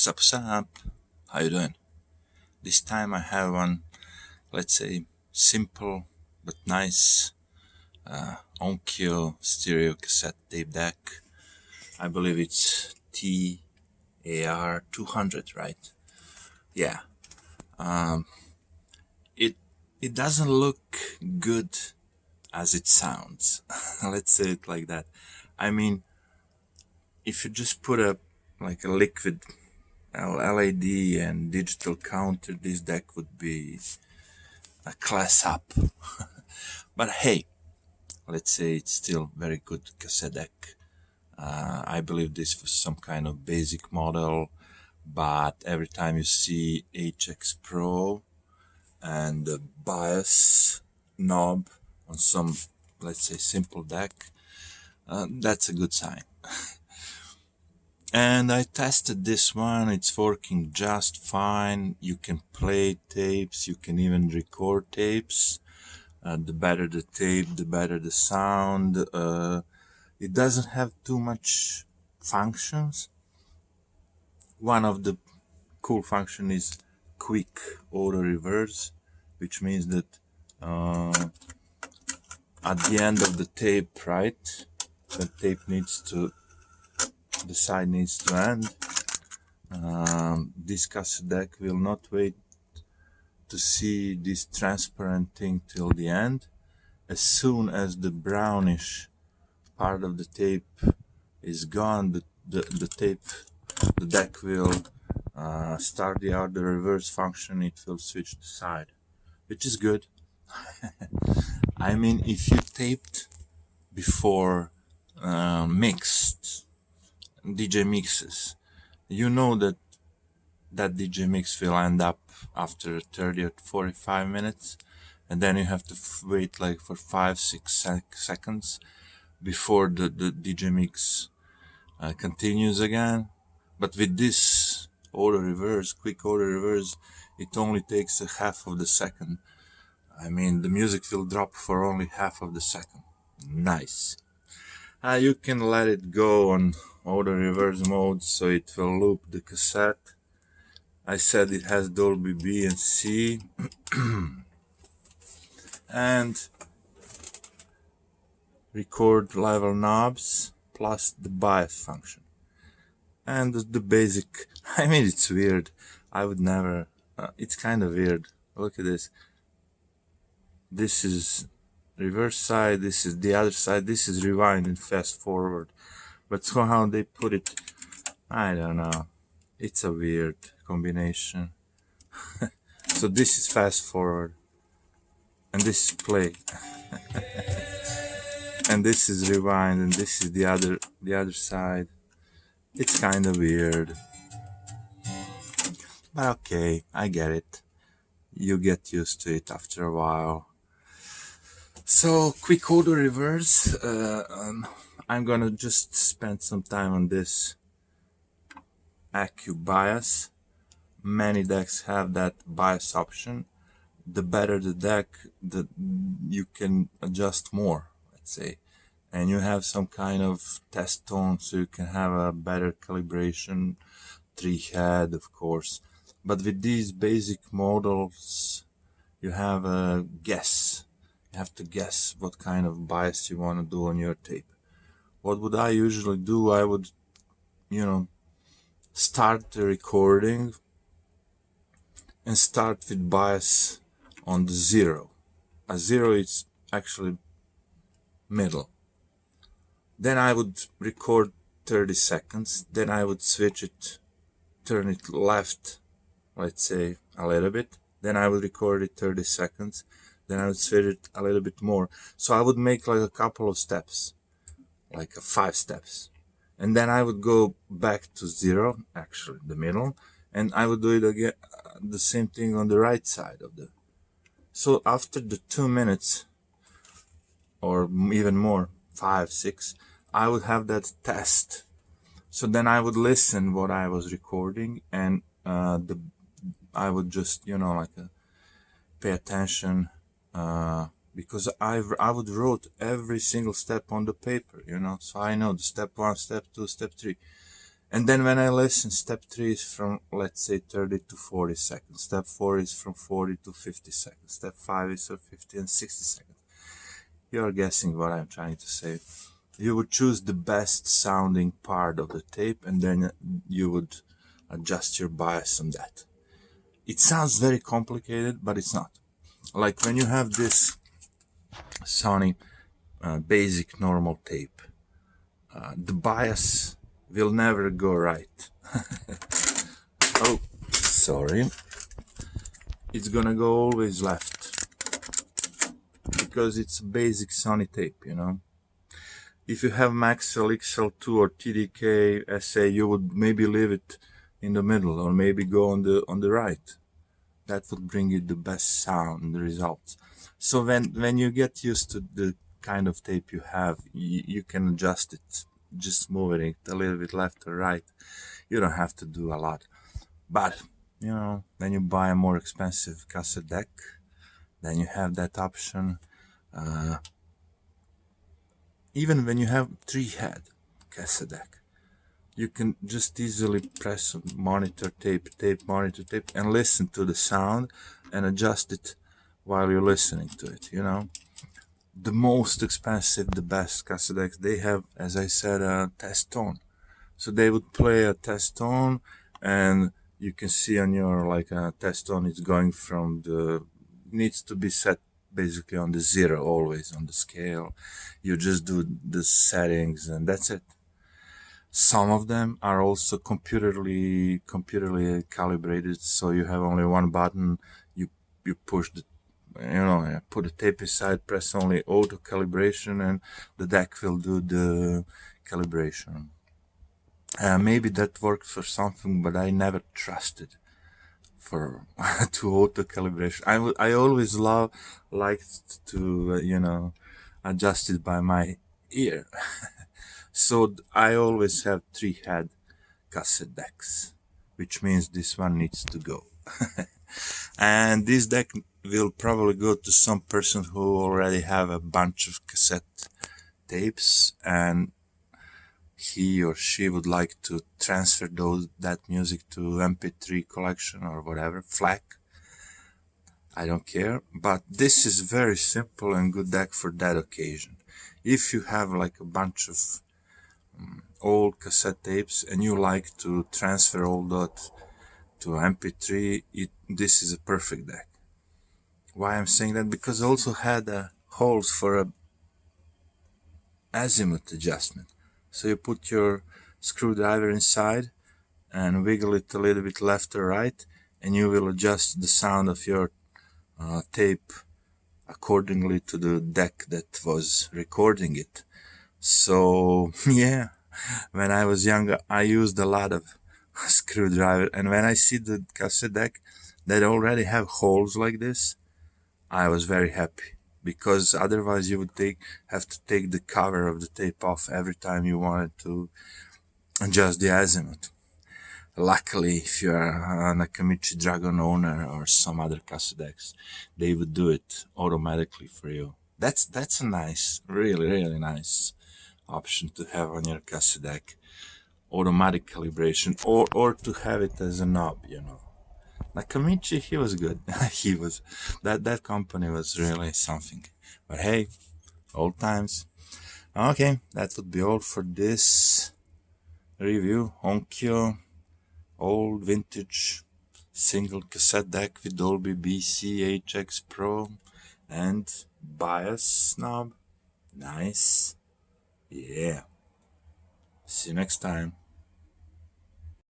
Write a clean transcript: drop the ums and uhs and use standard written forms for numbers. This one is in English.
Sup, how you doing? This time I have one, let's say, simple but nice Onkyo stereo cassette tape deck. I believe it's TA-R200, right? Yeah. It doesn't look good as it sounds. Let's say it like that. I mean, if you just put a liquid LED and digital counter, this deck would be a class up. But hey, let's say it's still very good cassette deck. I believe this was some kind of basic model, but every time you see HX Pro and the bias knob on some, let's say, simple deck, that's a good sign. And I tested this one, it's working just fine. You can play tapes, you can even record tapes. The better the tape, the better the sound. It doesn't have too much functions. One of the cool function is quick auto reverse, which means that at the end of the tape, right, the tape needs to, the side needs to end. This cassette deck will not wait to see this transparent thing till the end. As soon as the brownish part of the tape is gone, the deck will start the auto reverse function. It will switch the side, which is good. I mean, if you taped before mixed DJ mixes, you know that DJ mix will end up after 30 or 45 minutes, and then you have to wait like for 5-6 seconds before the DJ mix continues again. But with this auto reverse, quick auto reverse, it only takes a half of the second. I mean, the music will drop for only half of the second. Nice. You can let it go on auto reverse mode, so it will loop the cassette. I said it has Dolby B and C. And record level knobs plus the bias function. And the basic, I mean, it's weird. I would never, it's kind of weird. Look at this. This is reverse side, this is the other side, this is rewind and fast forward. But somehow they put it, I don't know. It's a weird combination. So this is fast forward. And this is play. And this is rewind, and this is the other side. It's kind of weird, but okay, I get it. You get used to it after a while. So quick auto reverse. I'm gonna just spend some time on this EQ bias. Many decks have that bias option. The better the deck, you can adjust more, let's say, and you have some kind of test tone, so you can have a better calibration, 3-head, of course. But with these basic models, you have a guess. You have to guess what kind of bias you want to do on your tape. What would I usually do? I would, start the recording and start with bias on the 0. A 0 is actually middle. Then I would record 30 seconds. Then I would switch it, turn it left, let's say a little bit. Then I would record it 30 seconds. Then I would switch it a little bit more. So I would make like a couple of steps, like 5 steps. And then I would go back to 0, actually the middle. And I would do it again, the same thing on the right side of the. So after the 2 minutes, or even more, 5, 6, I would have that test. So then I would listen what I was recording, and I would just, pay attention, because I would wrote every single step on the paper, so I know the step 1, step 2, step 3. And then when I listen, step 3 is from, let's say, 30 to 40 seconds. Step 4 is from 40 to 50 seconds. Step 5 is from 50 and 60 seconds. You're guessing what I'm trying to say. You would choose the best sounding part of the tape, and then you would adjust your bias on that. It sounds very complicated, but it's not. Like when you have this Sony basic normal tape, the bias will never go right. Oh, sorry. It's gonna go always left, because it's a basic Sony tape, you know. If you have Maxell XL2 or TDK SA, you would maybe leave it in the middle, or maybe go on the right. That would bring you the best sound results. So when you get used to the kind of tape you have, you can adjust it, just moving it a little bit left or right. You don't have to do a lot. But, you know, when you buy a more expensive cassette deck, then you have that option. Even when you have 3-head cassette deck, you can just easily press monitor tape, monitor tape, and listen to the sound and adjust it while you're listening to it, you know. The most expensive, the best cassette decks, they have, as I said, a test tone. So they would play a test tone, and you can see on your, like, a test tone is going from needs to be set basically on the 0 always on the scale. You just do the settings and that's it. Some of them are also computerly calibrated, so you have only one button. You push the, you know, put the tape aside, press only auto calibration, and the deck will do the calibration. Maybe that worked for something, but I never trusted for to auto calibration. I always liked to you know, adjust it by my ear. So I always have 3-head cassette decks, which means this one needs to go. And this deck will probably go to some person who already have a bunch of cassette tapes, and he or she would like to transfer that music to MP3 collection or whatever, FLAC. I don't care, but this is very simple and good deck for that occasion. If you have like a bunch of old cassette tapes and you like to transfer all that to MP3, this is a perfect deck. Why I'm saying that? Because it also had holes for a azimuth adjustment. So you put your screwdriver inside and wiggle it a little bit left or right, and you will adjust the sound of your tape accordingly to the deck that was recording it. So yeah, when I was younger, I used a lot of screwdriver, and when I see the cassette deck that already have holes like this, I was very happy, because otherwise you would have to take the cover of the tape off every time you wanted to adjust the azimuth. Luckily, if you are an Akamichi Dragon owner or some other cassette decks, they would do it automatically for you. That's a nice, really nice option to have on your cassette deck. Automatic calibration, or to have it as a knob, you know. Nakamichi, he was good. He was, that company was really something. But hey, old times. Okay, that would be all for this review. Onkyo, old vintage single cassette deck with Dolby BC HX Pro and bias knob. Nice. Yeah. See you next time.